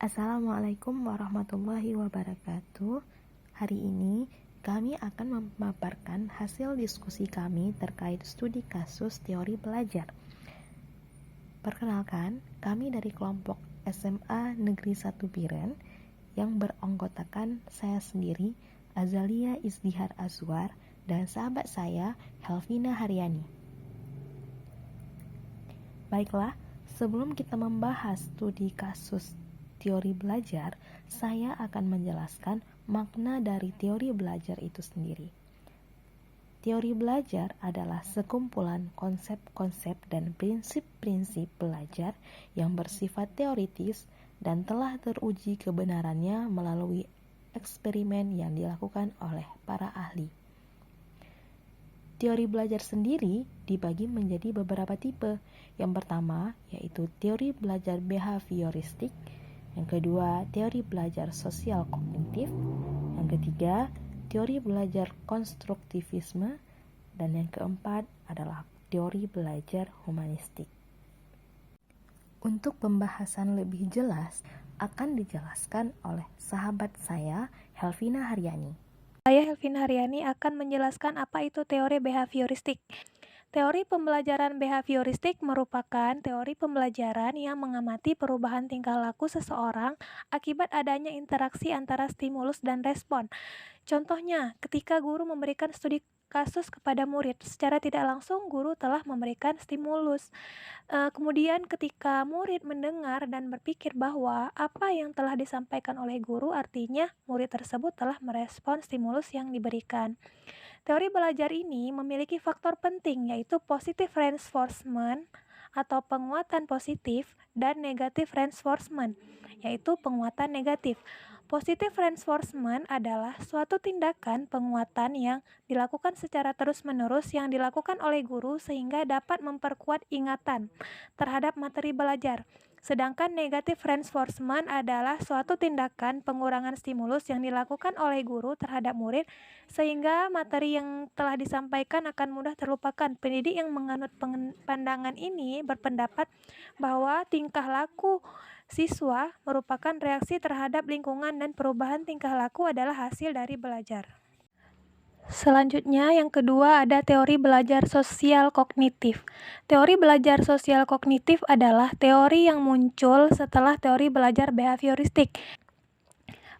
Assalamualaikum warahmatullahi wabarakatuh. Hari ini kami akan memaparkan hasil diskusi kami terkait studi kasus teori belajar. Perkenalkan, kami dari kelompok SMA Negeri 1 Biren yang beranggotakan saya sendiri, Azalia Izdihar Azwar, dan sahabat saya, Helvina Haryani. Baiklah, sebelum kita membahas studi kasus teori belajar, saya akan menjelaskan makna dari teori belajar itu sendiri. Teori belajar adalah sekumpulan konsep-konsep dan prinsip-prinsip belajar yang bersifat teoritis dan telah teruji kebenarannya melalui eksperimen yang dilakukan oleh para ahli. Teori belajar sendiri dibagi menjadi beberapa tipe. Yang pertama yaitu teori belajar behavioristik, yang kedua teori belajar sosial kognitif, yang ketiga teori belajar konstruktivisme, dan yang keempat adalah teori belajar humanistik. Untuk pembahasan lebih jelas akan dijelaskan oleh sahabat saya Helvina Haryani. Saya Helvina Haryani akan menjelaskan apa itu teori behavioristik. Teori pembelajaran behavioristik merupakan teori pembelajaran yang mengamati perubahan tingkah laku seseorang akibat adanya interaksi antara stimulus dan respon. Contohnya, ketika guru memberikan studi kasus kepada murid, secara tidak langsung guru telah memberikan stimulus. Kemudian ketika murid mendengar dan berpikir bahwa apa yang telah disampaikan oleh guru, artinya murid tersebut telah merespon stimulus yang diberikan. Teori belajar ini memiliki faktor penting, yaitu positive reinforcement atau penguatan positif dan negative reinforcement, yaitu penguatan negatif. Positive reinforcement adalah suatu tindakan penguatan yang dilakukan secara terus-menerus yang dilakukan oleh guru sehingga dapat memperkuat ingatan terhadap materi belajar. Sedangkan negative reinforcement adalah suatu tindakan pengurangan stimulus yang dilakukan oleh guru terhadap murid sehingga materi yang telah disampaikan akan mudah terlupakan. Pendidik yang menganut pandangan ini berpendapat bahwa tingkah laku siswa merupakan reaksi terhadap lingkungan dan perubahan tingkah laku adalah hasil dari belajar. Selanjutnya, yang kedua ada teori belajar sosial kognitif. Teori belajar sosial kognitif adalah teori yang muncul setelah teori belajar behavioristik.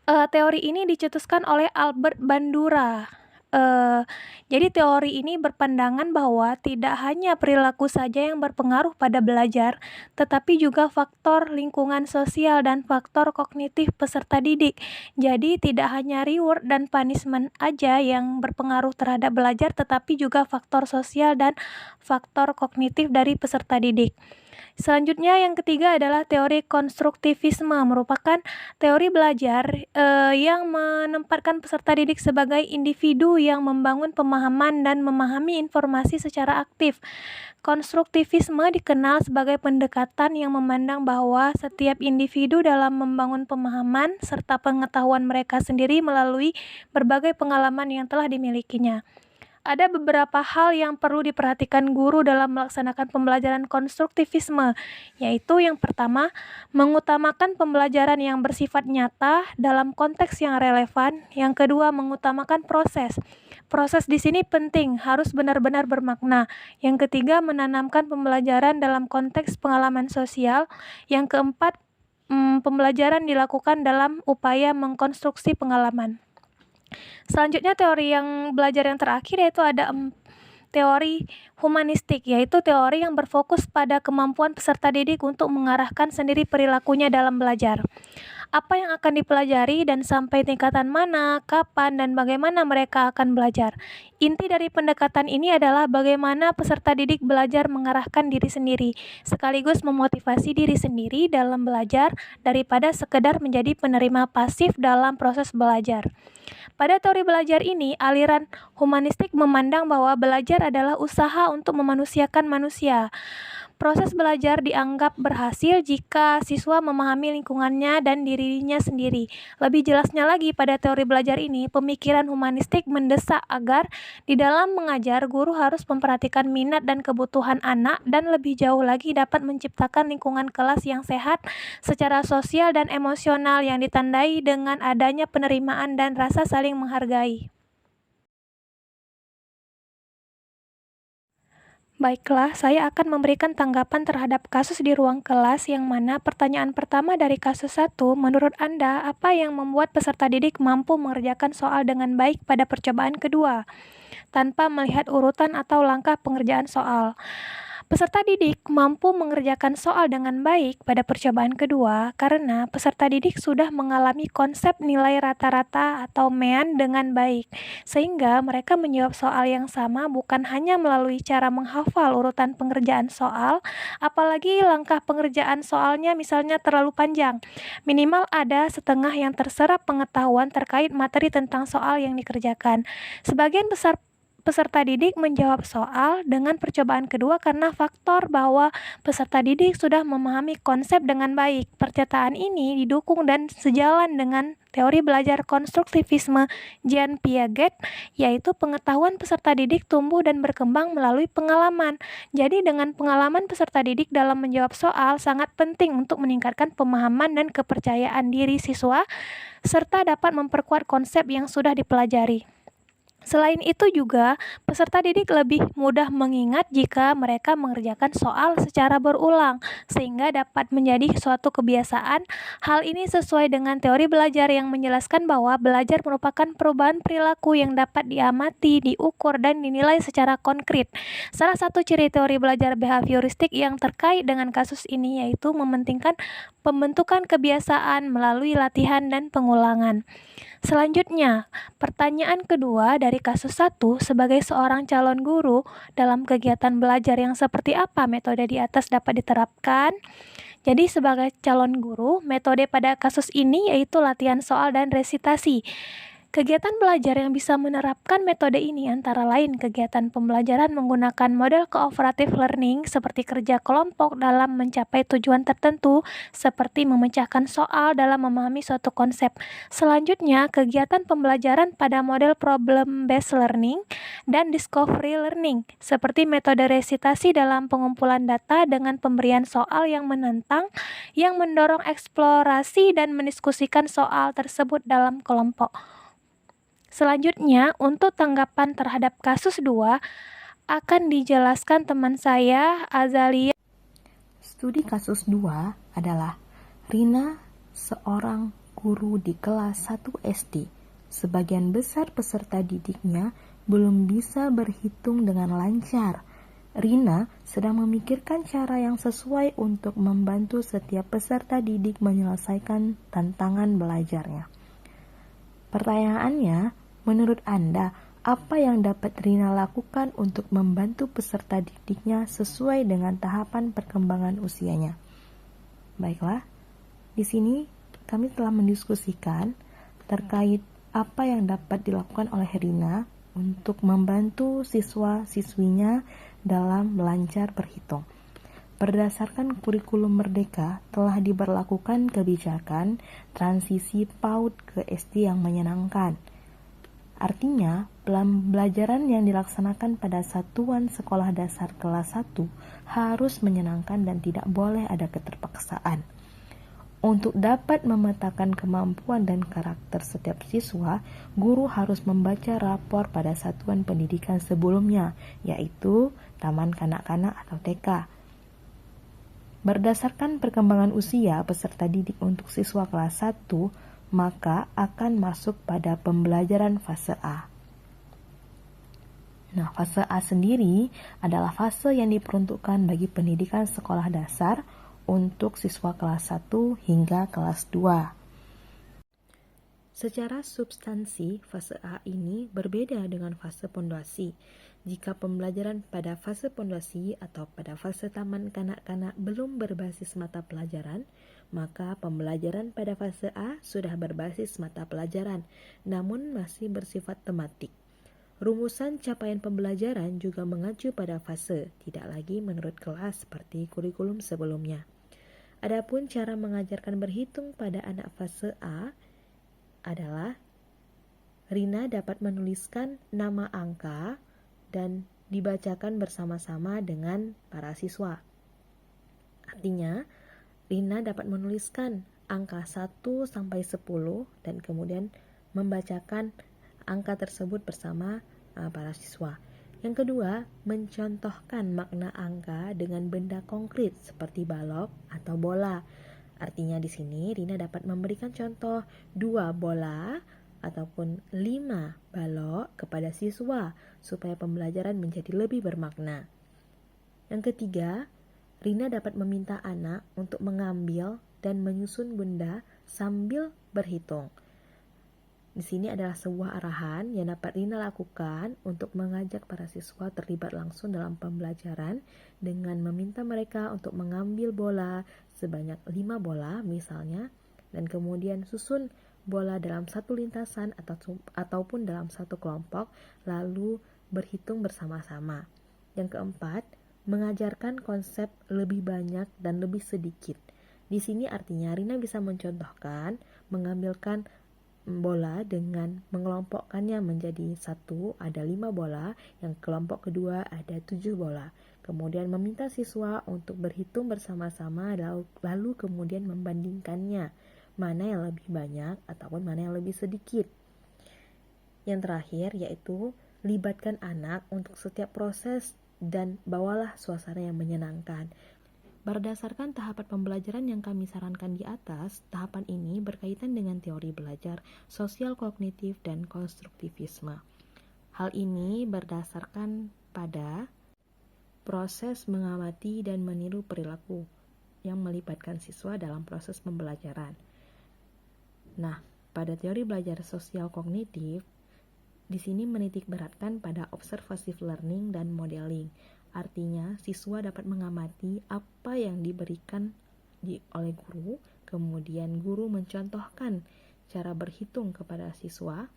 Teori ini dicetuskan oleh Albert Bandura. Jadi teori ini berpandangan bahwa tidak hanya perilaku saja yang berpengaruh pada belajar, tetapi juga faktor lingkungan sosial dan faktor kognitif peserta didik. Jadi tidak hanya reward dan punishment aja yang berpengaruh terhadap belajar, tetapi juga faktor sosial dan faktor kognitif dari peserta didik. Selanjutnya yang ketiga adalah teori konstruktivisme, merupakan teori belajar yang menempatkan peserta didik sebagai individu yang membangun pemahaman dan memahami informasi secara aktif. Konstruktivisme dikenal sebagai pendekatan yang memandang bahwa setiap individu dalam membangun pemahaman serta pengetahuan mereka sendiri melalui berbagai pengalaman yang telah dimilikinya. Ada beberapa hal yang perlu diperhatikan guru dalam melaksanakan pembelajaran konstruktivisme, yaitu yang pertama, mengutamakan pembelajaran yang bersifat nyata dalam konteks yang relevan. Yang kedua, mengutamakan proses. Proses di sini penting, harus benar-benar bermakna. Yang ketiga, menanamkan pembelajaran dalam konteks pengalaman sosial. Yang keempat, pembelajaran dilakukan dalam upaya mengkonstruksi pengalaman. Selanjutnya teori yang belajar yang terakhir yaitu ada teori humanistik, yaitu teori yang berfokus pada kemampuan peserta didik untuk mengarahkan sendiri perilakunya dalam belajar. Apa yang akan dipelajari dan sampai tingkatan mana, kapan, dan bagaimana mereka akan belajar. Inti dari pendekatan ini adalah bagaimana peserta didik belajar mengarahkan diri sendiri, sekaligus memotivasi diri sendiri dalam belajar daripada sekedar menjadi penerima pasif dalam proses belajar. Pada teori belajar ini, aliran humanistik memandang bahwa belajar adalah usaha untuk memanusiakan manusia. Proses belajar dianggap berhasil jika siswa memahami lingkungannya dan dirinya sendiri. Lebih jelasnya lagi, pada teori belajar ini, pemikiran humanistik mendesak agar di dalam mengajar, guru harus memperhatikan minat dan kebutuhan anak dan lebih jauh lagi dapat menciptakan lingkungan kelas yang sehat secara sosial dan emosional yang ditandai dengan adanya penerimaan dan rasa saling menghargai. Baiklah, saya akan memberikan tanggapan terhadap kasus di ruang kelas yang mana pertanyaan pertama dari kasus 1, menurut Anda, apa yang membuat peserta didik mampu mengerjakan soal dengan baik pada percobaan kedua, tanpa melihat urutan atau langkah pengerjaan soal? Peserta didik mampu mengerjakan soal dengan baik pada percobaan kedua karena peserta didik sudah mengalami konsep nilai rata-rata atau MEAN dengan baik, sehingga mereka menjawab soal yang sama bukan hanya melalui cara menghafal urutan pengerjaan soal, apalagi langkah pengerjaan soalnya misalnya terlalu panjang. Minimal ada setengah yang terserap pengetahuan terkait materi tentang soal yang dikerjakan. Sebagian besar peserta didik menjawab soal dengan percobaan kedua karena faktor bahwa peserta didik sudah memahami konsep dengan baik. Pernyataan ini didukung dan sejalan dengan teori belajar konstruktivisme Jean Piaget, yaitu pengetahuan peserta didik tumbuh dan berkembang melalui pengalaman. Jadi dengan pengalaman peserta didik dalam menjawab soal sangat penting untuk meningkatkan pemahaman dan kepercayaan diri siswa, serta dapat memperkuat konsep yang sudah dipelajari. Selain itu juga, peserta didik lebih mudah mengingat jika mereka mengerjakan soal secara berulang, sehingga dapat menjadi suatu kebiasaan. Hal ini sesuai dengan teori belajar yang menjelaskan bahwa belajar merupakan perubahan perilaku yang dapat diamati, diukur, dan dinilai secara konkret. Salah satu ciri teori belajar behavioristik yang terkait dengan kasus ini yaitu mementingkan pembentukan kebiasaan melalui latihan dan pengulangan. Selanjutnya, pertanyaan kedua dari kasus 1, sebagai seorang calon guru, dalam kegiatan belajar yang seperti apa metode di atas dapat diterapkan? Jadi sebagai calon guru, metode pada kasus ini yaitu latihan soal dan resitasi. Kegiatan belajar yang bisa menerapkan metode ini antara lain kegiatan pembelajaran menggunakan model cooperative learning seperti kerja kelompok dalam mencapai tujuan tertentu, seperti memecahkan soal dalam memahami suatu konsep. Selanjutnya, kegiatan pembelajaran pada model problem-based learning dan discovery learning, seperti metode resitasi dalam pengumpulan data dengan pemberian soal yang menantang, yang mendorong eksplorasi dan mendiskusikan soal tersebut dalam kelompok. Selanjutnya, untuk tanggapan terhadap kasus 2 akan dijelaskan teman saya, Azalia. Studi kasus 2 adalah Rina, seorang guru di kelas 1 SD. Sebagian besar peserta didiknya belum bisa berhitung dengan lancar. Rina sedang memikirkan cara yang sesuai untuk membantu setiap peserta didik menyelesaikan tantangan belajarnya. Pertanyaannya, menurut Anda, apa yang dapat Rina lakukan untuk membantu peserta didiknya sesuai dengan tahapan perkembangan usianya? Baiklah, di sini kami telah mendiskusikan terkait apa yang dapat dilakukan oleh Rina untuk membantu siswa-siswinya dalam belajar berhitung. Berdasarkan kurikulum Merdeka, telah diberlakukan kebijakan transisi PAUD ke SD yang menyenangkan. Artinya, pembelajaran yang dilaksanakan pada satuan sekolah dasar kelas 1 harus menyenangkan dan tidak boleh ada keterpaksaan. Untuk dapat memetakan kemampuan dan karakter setiap siswa, guru harus membaca rapor pada satuan pendidikan sebelumnya, yaitu Taman Kanak-kanak atau TK. Berdasarkan perkembangan usia peserta didik untuk siswa kelas 1, maka akan masuk pada pembelajaran fase A. Nah, fase A sendiri adalah fase yang diperuntukkan bagi pendidikan sekolah dasar untuk siswa kelas 1 hingga kelas 2. Secara substansi, fase A ini berbeda dengan fase pondasi. Jika pembelajaran pada fase pondasi atau pada fase taman kanak-kanak belum berbasis mata pelajaran, maka pembelajaran pada fase A sudah berbasis mata pelajaran, namun masih bersifat tematik. Rumusan capaian pembelajaran juga mengacu pada fase, tidak lagi menurut kelas seperti kurikulum sebelumnya. Adapun cara mengajarkan berhitung pada anak fase A adalah Rina dapat menuliskan nama angka dan dibacakan bersama-sama dengan para siswa. Artinya, Rina dapat menuliskan angka 1 sampai 10 dan kemudian membacakan angka tersebut bersama para siswa. Yang kedua, mencontohkan makna angka dengan benda konkret seperti balok atau bola. Artinya di sini Rina dapat memberikan contoh 2 bola ataupun 5 balok kepada siswa supaya pembelajaran menjadi lebih bermakna. Yang ketiga, Rina dapat meminta anak untuk mengambil dan menyusun benda sambil berhitung. Di sini adalah sebuah arahan yang dapat Rina lakukan untuk mengajak para siswa terlibat langsung dalam pembelajaran dengan meminta mereka untuk mengambil bola sebanyak 5 bola misalnya, dan kemudian susun bola dalam satu lintasan ataupun dalam satu kelompok, lalu berhitung bersama-sama. Yang keempat, mengajarkan konsep lebih banyak dan lebih sedikit. Di sini artinya Rina bisa mencontohkan mengambilkan bola dengan mengelompokkannya menjadi 1 ada 5 bola, yang kelompok kedua ada 7 bola. Kemudian meminta siswa untuk berhitung bersama-sama lalu kemudian membandingkannya, mana yang lebih banyak ataupun mana yang lebih sedikit. Yang terakhir yaitu libatkan anak untuk setiap proses dan bawalah suasana yang menyenangkan. Berdasarkan tahapan pembelajaran yang kami sarankan di atas, tahapan ini berkaitan dengan teori belajar, sosial kognitif, dan konstruktivisme. Hal ini berdasarkan pada proses mengamati dan meniru perilaku yang melibatkan siswa dalam proses pembelajaran. Nah, pada teori belajar sosial kognitif, di sini menitik beratkan pada observative learning dan modeling. Artinya, siswa dapat mengamati apa yang diberikan oleh guru, kemudian guru mencontohkan cara berhitung kepada siswa,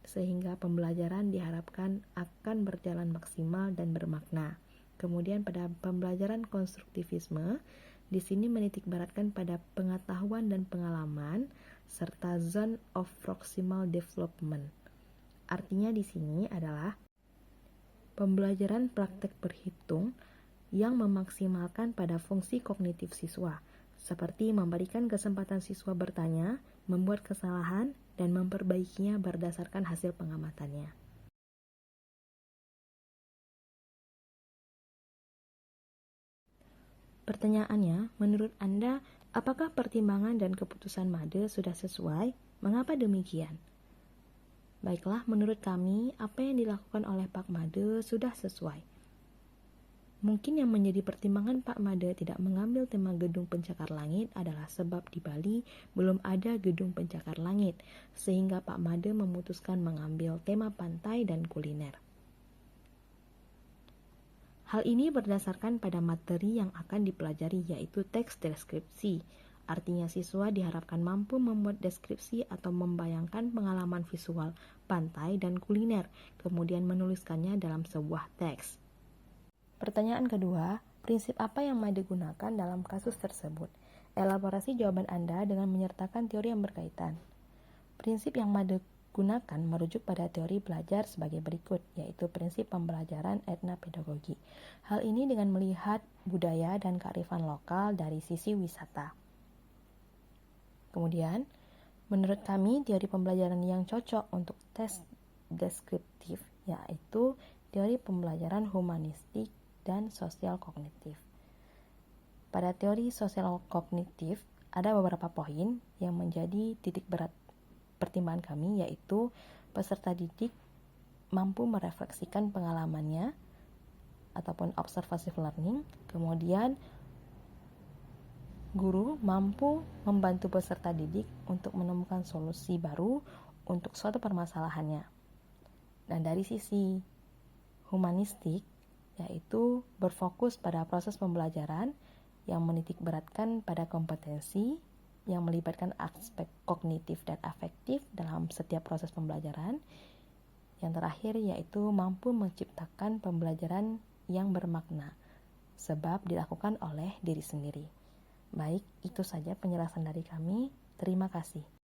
sehingga pembelajaran diharapkan akan berjalan maksimal dan bermakna. Kemudian pada pembelajaran konstruktivisme, di sini menitik beratkan pada pengetahuan dan pengalaman, serta zone of proximal development. Artinya di sini adalah pembelajaran praktek berhitung yang memaksimalkan pada fungsi kognitif siswa, seperti memberikan kesempatan siswa bertanya, membuat kesalahan, dan memperbaikinya berdasarkan hasil pengamatannya. Pertanyaannya, menurut Anda, apakah pertimbangan dan keputusan MADE sudah sesuai? Mengapa demikian? Baiklah, menurut kami, apa yang dilakukan oleh Pak Made sudah sesuai. Mungkin yang menjadi pertimbangan Pak Made tidak mengambil tema gedung pencakar langit adalah sebab di Bali belum ada gedung pencakar langit, sehingga Pak Made memutuskan mengambil tema pantai dan kuliner. Hal ini berdasarkan pada materi yang akan dipelajari, yaitu teks deskripsi. Artinya siswa diharapkan mampu membuat deskripsi atau membayangkan pengalaman visual pantai dan kuliner, kemudian menuliskannya dalam sebuah teks. Pertanyaan kedua, prinsip apa yang Made gunakan dalam kasus tersebut? Elaborasi jawaban Anda dengan menyertakan teori yang berkaitan. Prinsip yang Made gunakan merujuk pada teori belajar sebagai berikut, yaitu prinsip pembelajaran etnopedagogi. Hal ini dengan melihat budaya dan kearifan lokal dari sisi wisata. Kemudian, menurut kami, teori pembelajaran yang cocok untuk tes deskriptif yaitu teori pembelajaran humanistik dan sosial kognitif. Pada teori sosial kognitif, ada beberapa poin yang menjadi titik berat pertimbangan kami, yaitu peserta didik mampu merefleksikan pengalamannya ataupun observative learning, kemudian guru mampu membantu peserta didik untuk menemukan solusi baru untuk suatu permasalahannya. Dan dari sisi humanistik, yaitu berfokus pada proses pembelajaran yang menitik beratkan pada kompetensi yang melibatkan aspek kognitif dan afektif dalam setiap proses pembelajaran, Yang terakhir yaitu mampu menciptakan pembelajaran yang bermakna, sebab dilakukan oleh diri sendiri. Baik, itu saja penjelasan dari kami. Terima kasih.